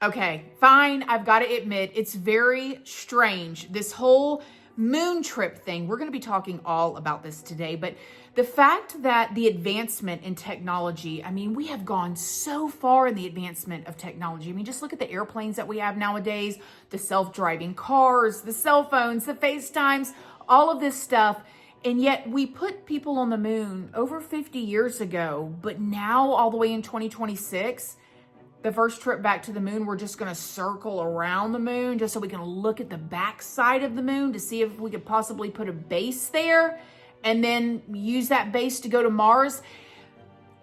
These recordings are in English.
Okay, fine. I've got to admit, it's very strange. This whole moon trip thing, we're going to be talking all about this today, but the fact that the advancement in technology, I mean, we have gone so far in the advancement of technology. I mean, just look at the airplanes that we have nowadays, the self-driving cars, the cell phones, the FaceTimes, all of this stuff. And yet we put people on the moon over 50 years ago, but now all the way in 2026, the first trip back to the moon, we're just going to circle around the moon just so we can look at the backside of the moon to see if we could possibly put a base there and then use that base to go to Mars.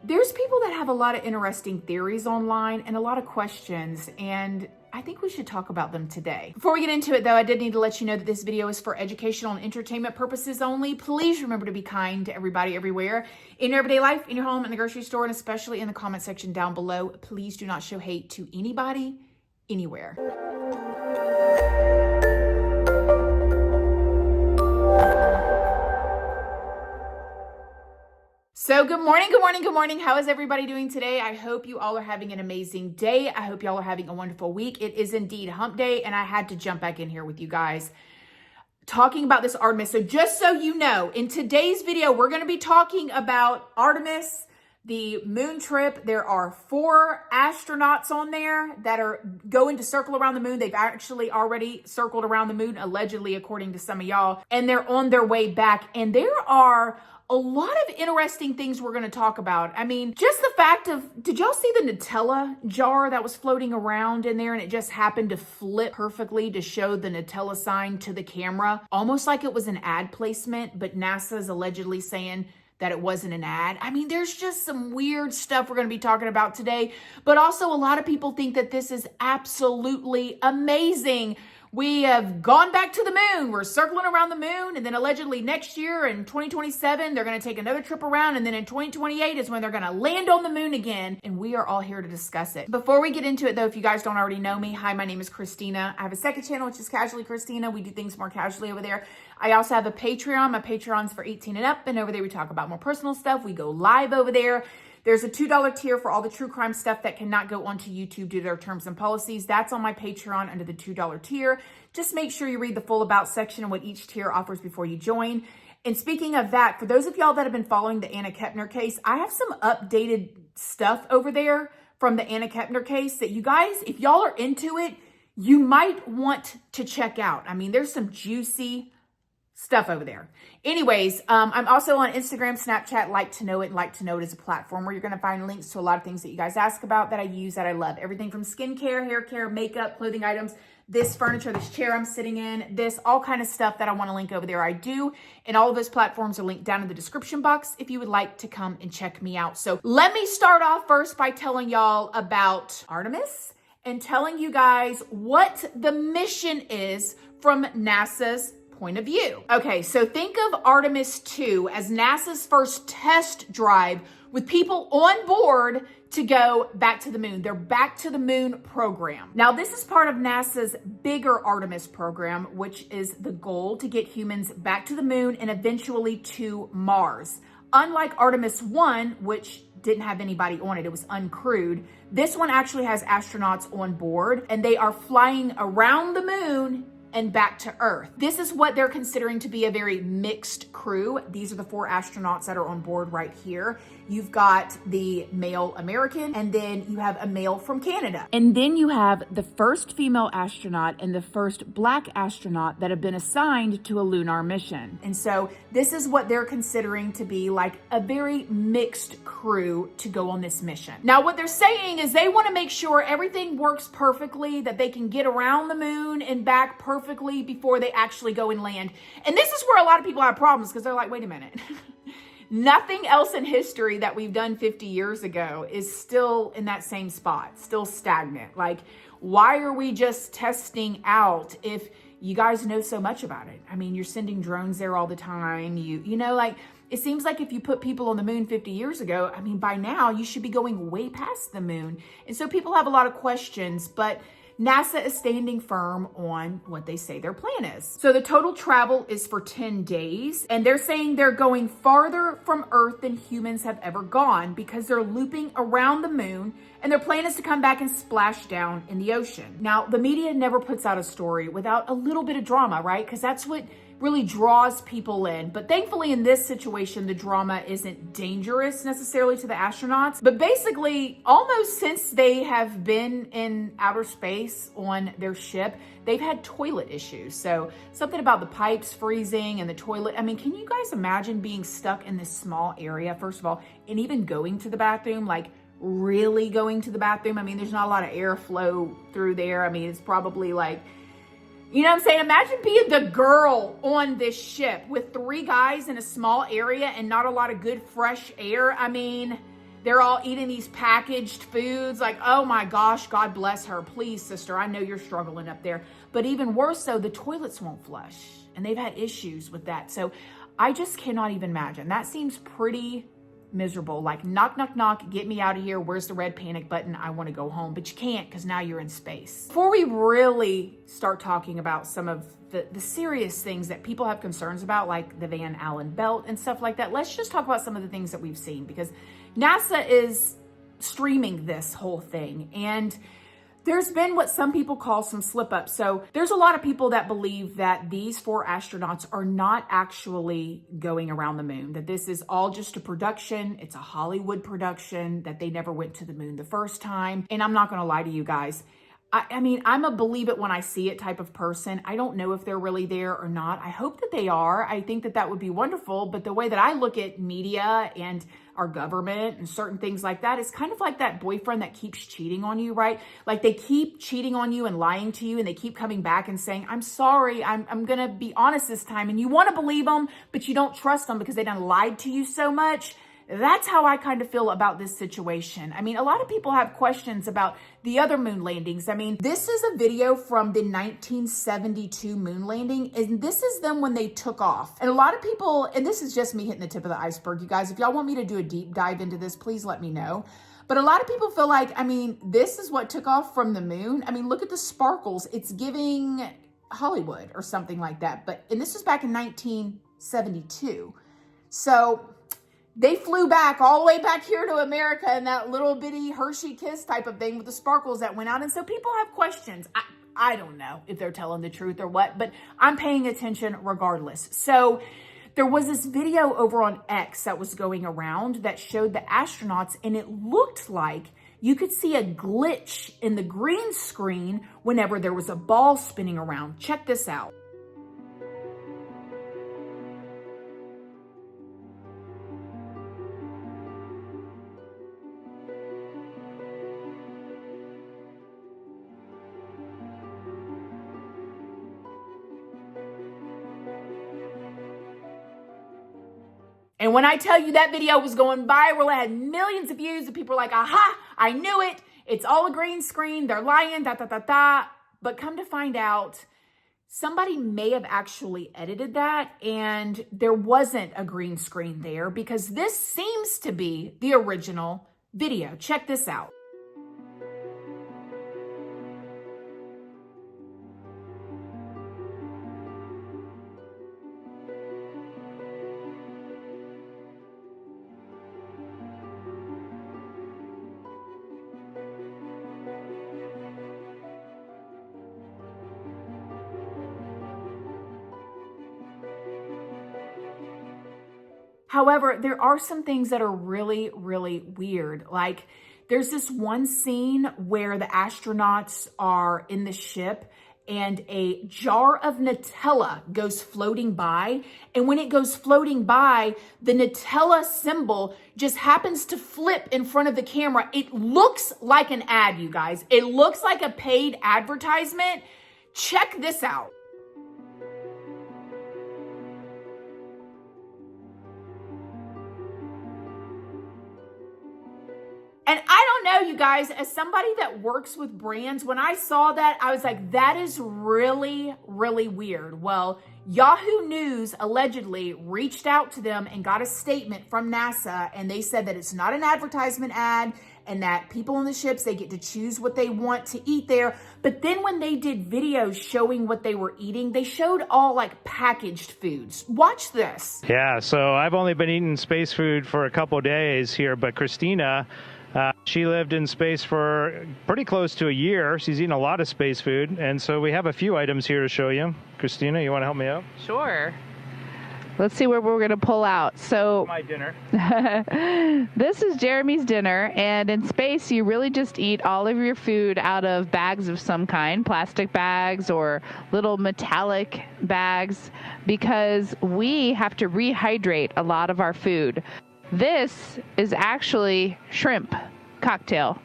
There's people that have a lot of interesting theories online and a lot of questions, and I think we should talk about them today. Before we get into it though, I did need to let you know that this video is for educational and entertainment purposes only. Please remember to be kind to everybody everywhere. In your everyday life, in your home, in the grocery store, and especially in the comment section down below, please do not show hate to anybody, anywhere. So good morning, good morning, good morning. How is everybody doing today? I hope you all are having an amazing day. I hope y'all are having a wonderful week. It is indeed hump day, and I had to jump back in here with you guys talking about this Artemis. So just so you know, in today's video, we're going to be talking about Artemis, the moon trip. There are 4 astronauts on there that are going to circle around the moon. They've actually already circled around the moon, allegedly, according to some of y'all, and they're on their way back. And there are a lot of interesting things we're going to talk about. I mean, just the fact of, did y'all see the Nutella jar that was floating around in there and it just happened to flip perfectly to show the Nutella sign to the camera? Almost like it was an ad placement, but NASA's allegedly saying that it wasn't an ad. I mean, there's just some weird stuff we're going to be talking about today, but also a lot of people think that this is absolutely amazing. We have gone back to the moon. We're circling around the moon. And then allegedly next year in 2027, they're going to take another trip around. And then in 2028 is when they're going to land on the moon again. And we are all here to discuss it. Before we get into it though, if you guys don't already know me, hi, my name is Christina. I have a second channel, which is Casually Christina. We do things more casually over there. I also have a Patreon. My Patreon's for 18 and up. And over there, we talk about more personal stuff. We go live over there. There's a $2 tier for all the true crime stuff that cannot go onto YouTube due to their terms and policies. That's on my Patreon under the $2 tier. Just make sure you read the full about section and what each tier offers before you join. And speaking of that, for those of y'all that have been following the Anna Kepner case, I have some updated stuff over there from the Anna Kepner case that you guys, if y'all are into it, you might want to check out. I mean, there's some juicy stuff over there. Anyways, I'm also on Instagram, Snapchat, Like to Know It. And Like to Know It is a platform where you're going to find links to a lot of things that you guys ask about that I use, that I love. Everything from skincare, hair care, makeup, clothing items, this furniture, this chair I'm sitting in, this all kind of stuff that I want to link over there. I do. And all of those platforms are linked down in the description box if you would like to come and check me out. So let me start off first by telling y'all about Artemis and telling you guys what the mission is from NASA's point of view. Okay, so think of Artemis II as NASA's first test drive with people on board to go back to the moon. Their Back to the Moon program. Now, this is part of NASA's bigger Artemis program, which is the goal to get humans back to the moon and eventually to Mars. Unlike Artemis I, which didn't have anybody on it, it was uncrewed, this one actually has astronauts on board and they are flying around the moon and back to Earth. This is what they're considering to be a very mixed crew. These are the 4 astronauts that are on board right here. You've got the male American, and then you have a male from Canada. And then you have the first female astronaut and the first Black astronaut that have been assigned to a lunar mission. And so this is what they're considering to be like a very mixed crew to go on this mission. Now, what they're saying is they want to make sure everything works perfectly, that they can get around the moon and back perfectly before they actually go and land. And this is where a lot of people have problems because they're like, wait a minute. Nothing else in history that we've done 50 years ago is still in that same spot, still stagnant. Like, why are we just testing out if you guys know so much about it? I mean, you're sending drones there all the time. You know, like, it seems like if you put people on the moon 50 years ago, I mean, by now you should be going way past the moon. And so people have a lot of questions, but NASA is standing firm on what they say their plan is. So the total travel is for 10 days, and they're saying they're going farther from Earth than humans have ever gone because they're looping around the moon, and their plan is to come back and splash down in the ocean. Now, the media never puts out a story without a little bit of drama, right? Because that's what really draws people in. But thankfully in this situation, the drama isn't dangerous necessarily to the astronauts. But basically, almost since they have been in outer space on their ship, they've had toilet issues. So something about the pipes freezing and the toilet. I mean, can you guys imagine being stuck in this small area, first of all, and even going to the bathroom, like really going to the bathroom? I mean, there's not a lot of airflow through there. I mean, it's probably like, you know what I'm saying? Imagine being the girl on this ship with 3 guys in a small area and not a lot of good fresh air. I mean, they're all eating these packaged foods. Like, oh my gosh, God bless her. Please, sister, I know you're struggling up there. But even worse so, the toilets won't flush. And they've had issues with that. So I just cannot even imagine. That seems pretty miserable. Like, knock, knock, knock, get me out of here. Where's the red panic button? I want to go home. But you can't, because now you're in space. Before we really start talking about some of the serious things that people have concerns about, like the Van Allen belt and stuff like that, let's just talk about some of the things that we've seen, because NASA is streaming this whole thing. And there's been what some people call some slip ups. So there's a lot of people that believe that these 4 astronauts are not actually going around the moon, that this is all just a production. It's a Hollywood production, that they never went to the moon the first time. And I'm not going to lie to you guys. I mean, I'm a believe it when I see it type of person. I don't know if they're really there or not. I hope that they are. I think that that would be wonderful. But the way that I look at media and our government and certain things like that, it's kind of like that boyfriend that keeps cheating on you, right? Like they keep cheating on you and lying to you, and they keep coming back and saying, I'm sorry, I'm going to be honest this time. And you want to believe them, but you don't trust them because they done lied to you so much. That's how I kind of feel about this situation. I mean, a lot of people have questions about the other moon landings. I mean, this is a video from the 1972 moon landing, and this is them when they took off. And a lot of people, and this is just me hitting the tip of the iceberg, you guys, if y'all want me to do a deep dive into this, please let me know. But a lot of people feel like, I mean, this is what took off from the moon. I mean, look at the sparkles. It's giving Hollywood or something like that. And this was back in 1972. So they flew back all the way back here to America in that little bitty Hershey Kiss type of thing with the sparkles that went out. And so people have questions. I don't know if they're telling the truth or what, but I'm paying attention regardless. So there was this video over on X that was going around that showed the astronauts, and it looked like you could see a glitch in the green screen whenever there was a ball spinning around. Check this out. And when I tell you that video was going viral, it had millions of views, and people were like, aha, I knew it. It's all a green screen. They're lying, da, da, da, da. But come to find out, somebody may have actually edited that, and there wasn't a green screen there, because this seems to be the original video. Check this out. However, there are some things that are really, really weird. Like there's this one scene where the astronauts are in the ship and a jar of Nutella goes floating by. And when it goes floating by, the Nutella symbol just happens to flip in front of the camera. It looks like an ad, you guys. It looks like a paid advertisement. Check this out. And I don't know, you guys, as somebody that works with brands, when I saw that, I was like, that is really, really weird. Well, Yahoo News allegedly reached out to them and got a statement from NASA, and they said that it's not an advertisement ad, and that people on the ships, they get to choose what they want to eat there. But then when they did videos showing what they were eating, they showed all like packaged foods. Watch this. Yeah, so I've only been eating space food for a couple days here, but Christina, she lived in space for pretty close to a year. She's eaten a lot of space food, and so we have a few items here to show you. Christina, you want to help me out? Sure. Let's see what we're going to pull out. So my dinner. This is Jeremy's dinner, and in space you really just eat all of your food out of bags of some kind, plastic bags or little metallic bags, because we have to rehydrate a lot of our food. This is actually shrimp cocktail,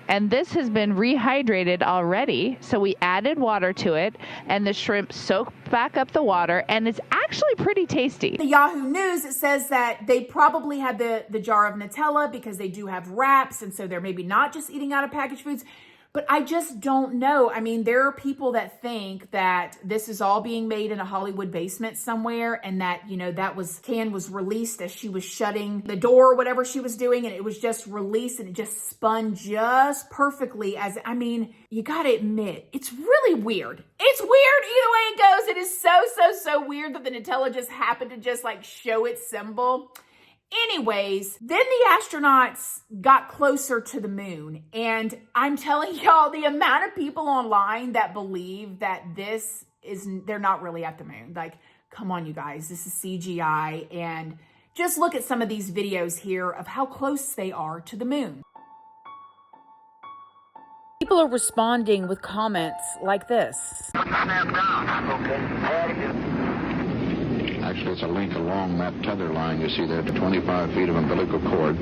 and this has been rehydrated already, so we added water to it, and the shrimp soaked back up the water, and it's actually pretty tasty. The Yahoo News, it says that they probably had the jar of Nutella because they do have wraps, and so they're maybe not just eating out of packaged foods. But I just don't know. I mean, there are people that think that this is all being made in a Hollywood basement somewhere, and that, you know, can was released as she was shutting the door or whatever she was doing, and it was just released and it just spun just perfectly. I mean, you gotta admit, it's really weird. It's weird either way it goes. It is so weird that the Nutella just happened to just like show its symbol. Anyways, then the astronauts got closer to the moon, and I'm telling y'all, the amount of people online that believe that they're not really at the moon. Like, come on, you guys, this is CGI, and just look at some of these videos here of how close they are to the moon. People are responding with comments like this. Actually, it's a link along that tether line you see there to 25 feet of umbilical cord.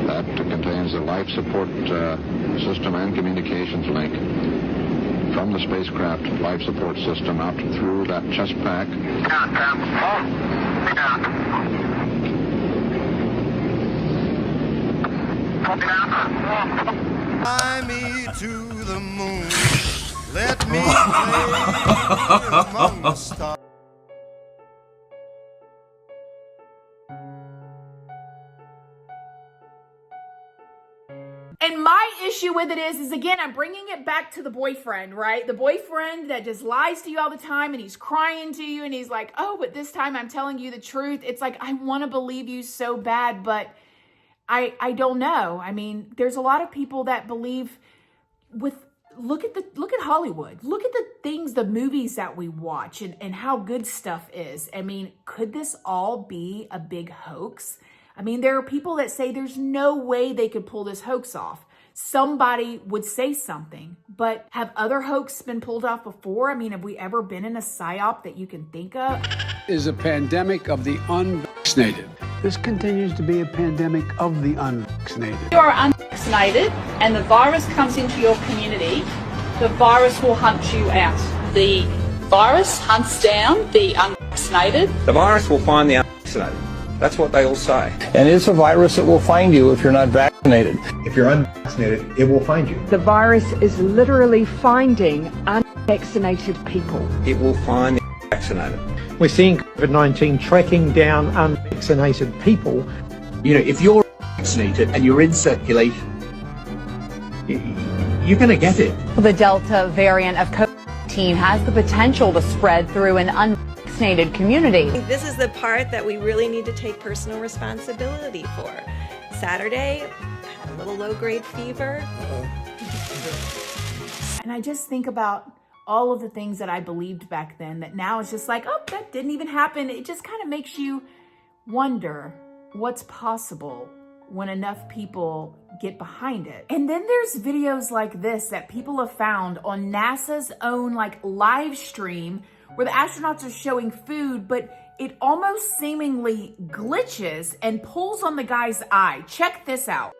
That contains the life support system and communications link from the spacecraft life support system out through that chest pack. Fly me to the moon. Let me play among the stars. And my issue with it is again, I'm bringing it back to the boyfriend, right? The boyfriend that just lies to you all the time, and he's crying to you, and he's like, oh, but this time I'm telling you the truth. It's like, I want to believe you so bad, but I don't know. I mean, there's a lot of people that believe look at Hollywood. Look at the things, the movies that we watch, and how good stuff is. I mean, could this all be a big hoax? I mean, there are people that say there's no way they could pull this hoax off. Somebody would say something, but have other hoaxes been pulled off before? I mean, have we ever been in a psyop that you can think of? Is a pandemic of the unvaccinated. This continues to be a pandemic of the unvaccinated. If you are unvaccinated and the virus comes into your community, the virus will hunt you out. The virus hunts down the unvaccinated. The virus will find the unvaccinated. That's what they all say. And it's a virus that will find you if you're not vaccinated. If you're unvaccinated, it will find you. The virus is literally finding unvaccinated people. It will find the unvaccinated. We're seeing COVID-19 tracking down unvaccinated people. You know, if you're vaccinated and you're in circulation, you're going to get it. The Delta variant of COVID-19 has the potential to spread through an unvaccinated community. This is the part that we really need to take personal responsibility for. Saturday, I had a little low-grade fever. And I just think about all of the things that I believed back then that now it's just like, oh, that didn't even happen. It just kind of makes you wonder what's possible when enough people get behind it. And then there's videos like this that people have found on NASA's own like live stream where the astronauts are showing food, but it almost seemingly glitches and pulls on the guy's eye. Check this out.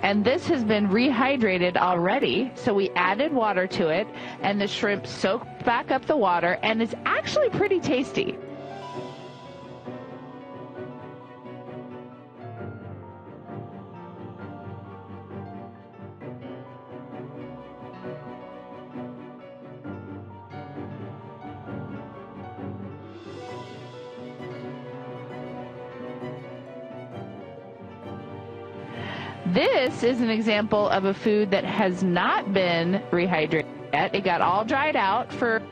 And this has been rehydrated already, so we added water to it, and the shrimp soaked back up the water, and it's actually pretty tasty. This is an example of a food that has not been rehydrated yet. It got all dried out for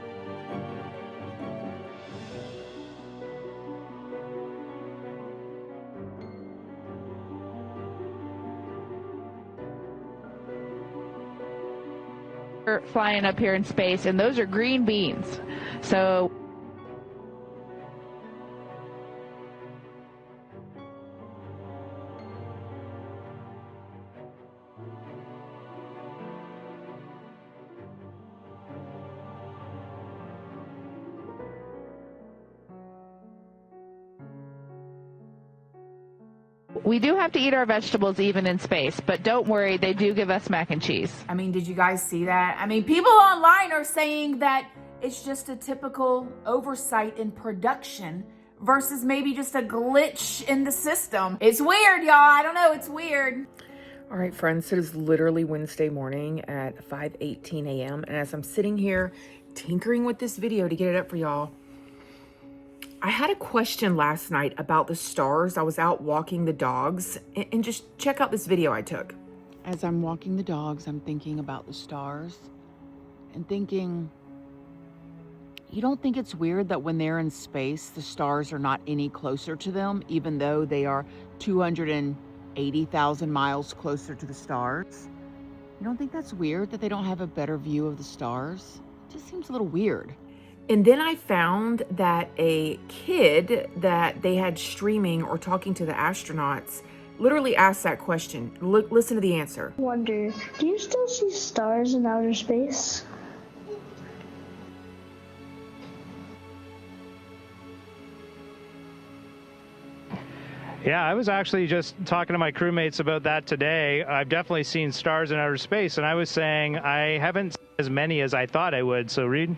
flying up here in space, and those are green beans. So we do have to eat our vegetables even in space, but don't worry, they do give us mac and cheese. I mean, did you guys see that? I mean, people online are saying that it's just a typical oversight in production versus maybe just a glitch in the system. It's weird, y'all. I don't know. It's weird. All right, friends, it is literally Wednesday morning at 5:18 a.m. And as I'm sitting here tinkering with this video to get it up for y'all, I had a question last night about the stars. I was out walking the dogs, and just check out this video I took. As I'm walking the dogs, I'm thinking about the stars and thinking, you don't think it's weird that when they're in space, the stars are not any closer to them, even though they are 280,000 miles closer to the stars? You don't think that's weird that they don't have a better view of the stars? It just seems a little weird. And then I found that a kid that they had streaming or talking to the astronauts literally asked that question. Listen to the answer. Wonder, do you still see stars in outer space? Yeah, I was actually just talking to my crewmates about that today. I've definitely seen stars in outer space, and I was saying I haven't seen as many as I thought I would. So, Reed?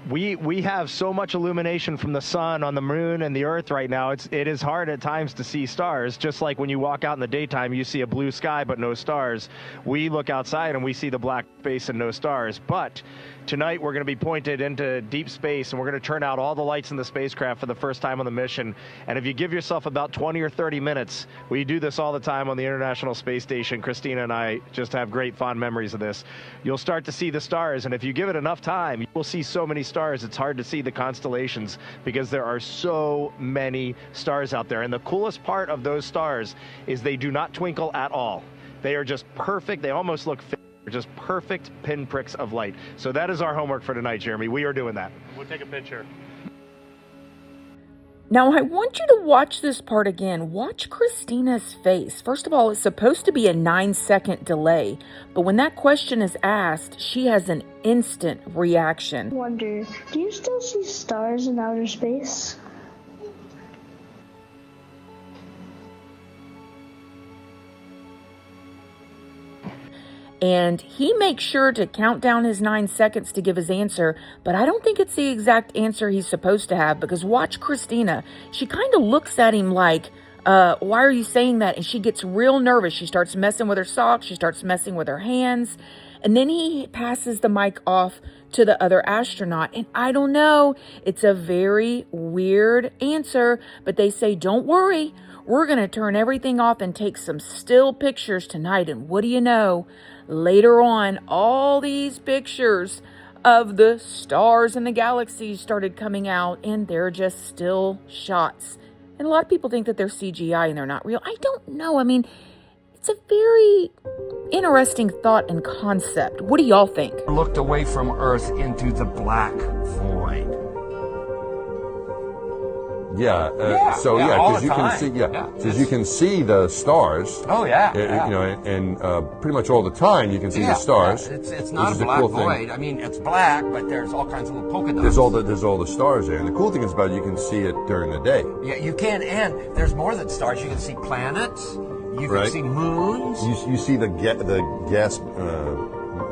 We have so much illumination from the sun on the moon and the earth right now. It is hard at times to see stars. Just like when you walk out in the daytime, you see a blue sky but no stars. We look outside and we see the black space and no stars. But tonight we're going to be pointed into deep space, and we're going to turn out all the lights in the spacecraft for the first time on the mission. And if you give yourself about 20 or 30 minutes, we do this all the time on the International Space Station. Christina and I just have great fond memories of this. You'll start to see the stars, and if you give it enough time, you will see so many stars. It's hard to see the constellations because there are so many stars out there. And the coolest part of those stars is they do not twinkle at all. They are just perfect. They almost look fake. They're just perfect pinpricks of light. So that is our homework for tonight, Jeremy. We are doing that. We'll take a picture. Now, I want you to watch this part again. Watch Christina's face. First of all, it's supposed to be a 9-second delay, but when that question is asked, she has an instant reaction. Wonder, do you still see stars in outer space? And he makes sure to count down his 9 seconds to give his answer, but I don't think it's the exact answer he's supposed to have, because watch Christina. She kind of looks at him like, why are you saying that? And she gets real nervous. She starts messing with her socks. She starts messing with her hands. And then he passes the mic off to the other astronaut. And I don't know, it's a very weird answer, but they say, don't worry. We're going to turn everything off and take some still pictures tonight. And what do you know? Later on, all these pictures of the stars and the galaxies started coming out, and they're just still shots. And a lot of people think that they're CGI and they're not real. I don't know. I mean, it's a very interesting thought and concept. What do y'all think? Looked away from Earth into the black void. Because you can see, because you can see the stars. Oh yeah, you know, and pretty much all the time you can see the stars. It's not a black void. I mean, it's black, but there's all kinds of little polka dots. There's all the stars there, and the cool thing is about it, you can see it during the day. Yeah, you can, and there's more than stars. You can see planets. You can see moons. You see the gas.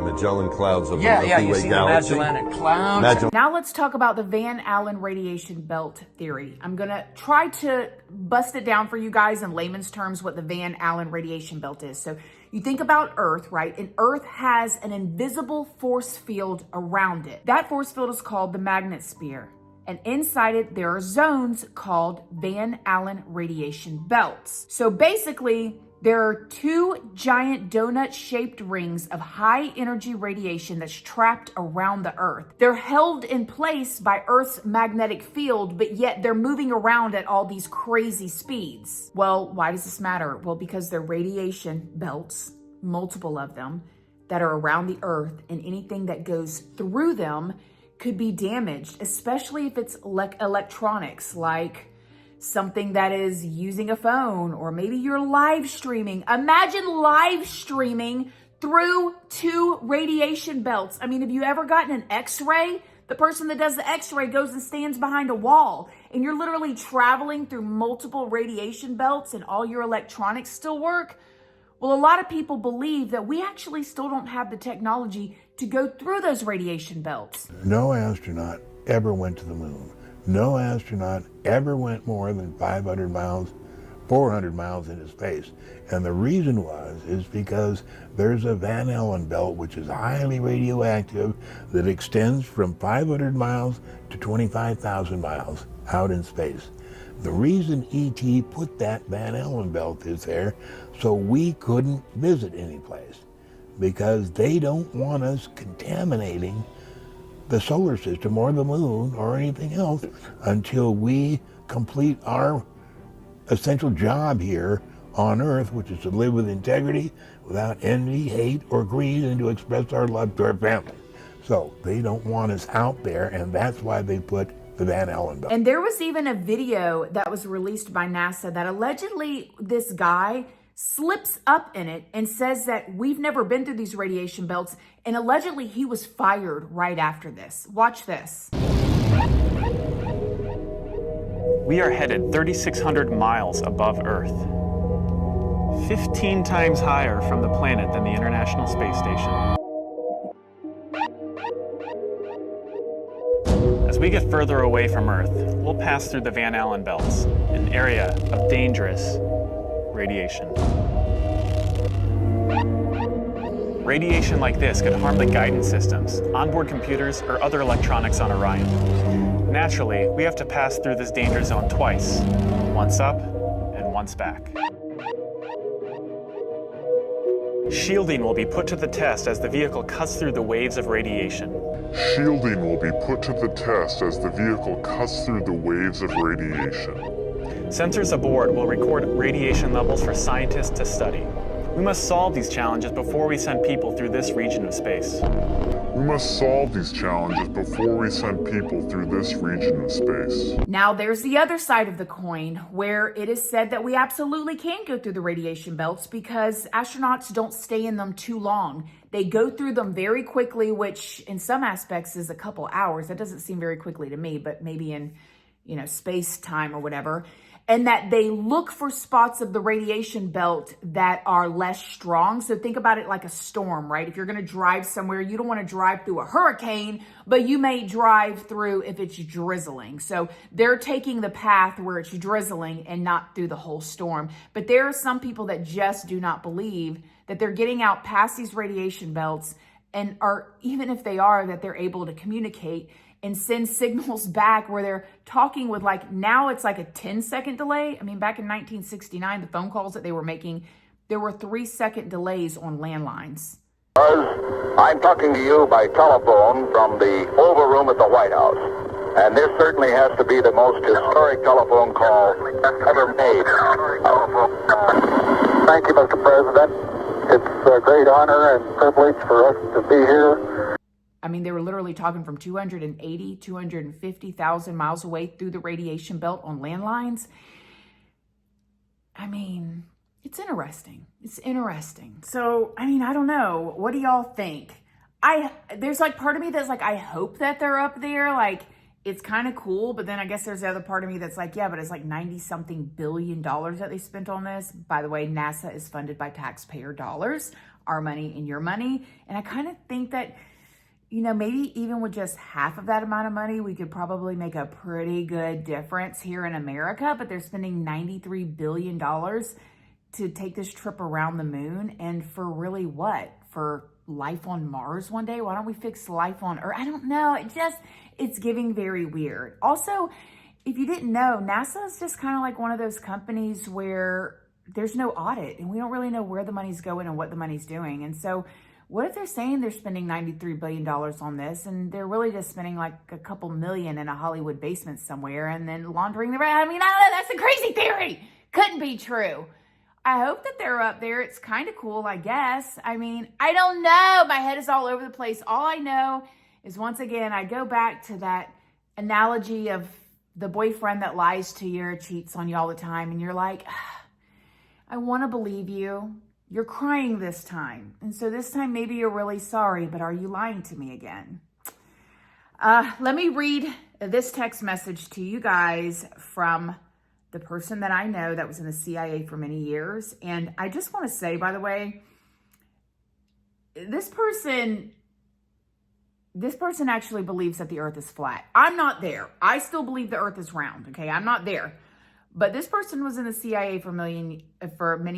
Magellan clouds of the Milky you Way see galaxy. The Magellanic Clouds. Now let's talk about the Van Allen radiation belt theory. I'm going to try to bust it down for you guys in layman's terms what the Van Allen radiation belt is. So you think about Earth, right? And Earth has an invisible force field around it. That force field is called the magnet sphere. And inside it, there are zones called Van Allen radiation belts. So basically, there are two giant donut-shaped rings of high-energy radiation that's trapped around the Earth. They're held in place by Earth's magnetic field, but yet they're moving around at all these crazy speeds. Well, why does this matter? Well, because they're radiation belts, multiple of them, that are around the Earth, and anything that goes through them could be damaged, especially if it's electronics, like something that is using a phone, or maybe you're live streaming. Imagine live streaming through two radiation belts. I mean, have you ever gotten an x-ray? The person that does the x-ray goes and stands behind a wall, and you're literally traveling through multiple radiation belts and all your electronics still work. Well, a lot of people believe that we actually still don't have the technology to go through those radiation belts. No astronaut ever went to the moon. No astronaut ever went more than 500 miles, 400 miles into space. And the reason is because there's a Van Allen belt, which is highly radioactive, that extends from 500 miles to 25,000 miles out in space. The reason ET put that Van Allen belt is there so we couldn't visit any place, because they don't want us contaminating the solar system or the moon or anything else until we complete our essential job here on Earth, which is to live with integrity, without envy, hate, or greed, and to express our love to our family. So they don't want us out there, and that's why they put the Van Allen belt. And there was even a video that was released by NASA that allegedly this guy slips up in it and says that we've never been through these radiation belts, and allegedly he was fired right after this. Watch this. We are headed 3,600 miles above Earth, 15 times higher from the planet than the International Space Station. As we get further away from Earth, we'll pass through the Van Allen belts, an area of dangerous radiation. Radiation like this could harm the guidance systems, onboard computers, or other electronics on Orion. Naturally, we have to pass through this danger zone twice, once up and once back. Shielding will be put to the test as the vehicle cuts through the waves of radiation. Shielding will be put to the test as the vehicle cuts through the waves of radiation. Sensors aboard will record radiation levels for scientists to study. We must solve these challenges before we send people through this region of space. We must solve these challenges before we send people through this region of space. Now there's the other side of the coin, where it is said that we absolutely can go through the radiation belts because astronauts don't stay in them too long. They go through them very quickly, which in some aspects is a couple hours. That doesn't seem very quickly to me, but maybe in, space time or whatever. And that they look for spots of the radiation belt that are less strong. So think about it like a storm, right? If you're going to drive somewhere, you don't want to drive through a hurricane, but you may drive through if it's drizzling. So they're taking the path where it's drizzling and not through the whole storm. But there are some people that just do not believe that they're getting out past these radiation belts, and are, even if they are, that they're able to communicate and send signals back where they're talking with, now it's like a 10-second delay. I mean, back in 1969, the phone calls that they were making, there were 3-second delays on landlines. I'm talking to you by telephone from the Oval Room at the White House. And this certainly has to be the most historic telephone call ever made. Thank you, Mr. President. It's a great honor and privilege for us to be here. I mean, they were literally talking from 250,000 miles away through the radiation belt on landlines. I mean, it's interesting. It's interesting. So, I mean, I don't know. What do y'all think? There's part of me that's I hope that they're up there. It's kind of cool, but then I guess there's the other part of me that's yeah, but it's $90-something billion that they spent on this. By the way, NASA is funded by taxpayer dollars, our money and your money. And I kind of think that, maybe even with just half of that amount of money, we could probably make a pretty good difference here in America. But they're spending $93 billion to take this trip around the moon. And for really what? For life on Mars one day? Why don't we fix life on Earth? I don't know. It's giving very weird. Also, if you didn't know, NASA is just kind of like one of those companies where there's no audit and we don't really know where the money's going and what the money's doing. And so what if they're saying they're spending $93 billion on this and they're really just spending like a couple million in a Hollywood basement somewhere and then laundering the rest? I mean, I don't know. That's a crazy theory. Couldn't be true. I hope that they're up there. It's kind of cool, I guess. I mean, I don't know. My head is all over the place. All I know is, once again, I go back to that analogy of the boyfriend that lies to you or cheats on you all the time. And you're like, I want to believe you. You're crying this time. And so this time, maybe you're really sorry, but are you lying to me again? Let me read this text message to you guys from the person that I know that was in the CIA for many years. And I just want to say, by the way, this person actually believes that the earth is flat. I'm not there. I still believe the earth is round. Okay. I'm not there. But this person was in the CIA for many,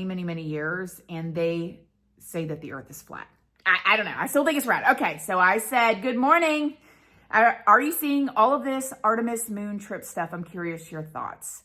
many years. And they say that the earth is flat. I don't know. I still think it's round. Okay. So I said, good morning. Are you seeing all of this Artemis moon trip stuff? I'm curious your thoughts.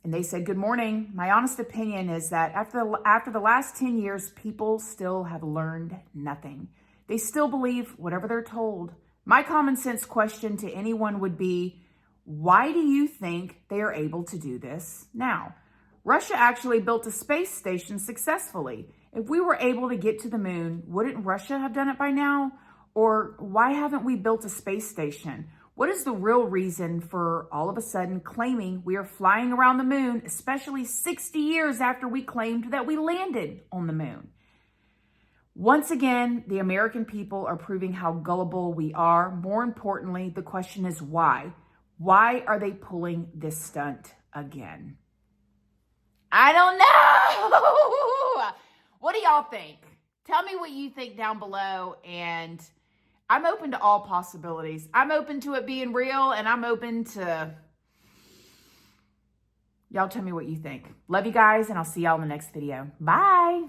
And they said, good morning. My honest opinion is that after the last 10 years, people still have learned nothing. They still believe whatever they're told. My common sense question to anyone would be, why do you think they are able to do this now? Russia actually built a space station successfully. If we were able to get to the moon, wouldn't Russia have done it by now? Or why haven't we built a space station? What is the real reason for all of a sudden claiming we are flying around the moon, especially 60 years after we claimed that we landed on the moon? Once again, the American people are proving how gullible we are. More importantly, the question is why? Why are they pulling this stunt again? I don't know. What do y'all think? Tell me what you think down below, and I'm open to all possibilities. I'm open to it being real, and I'm open to y'all tell me what you think. Love you guys, and I'll see y'all in the next video. Bye.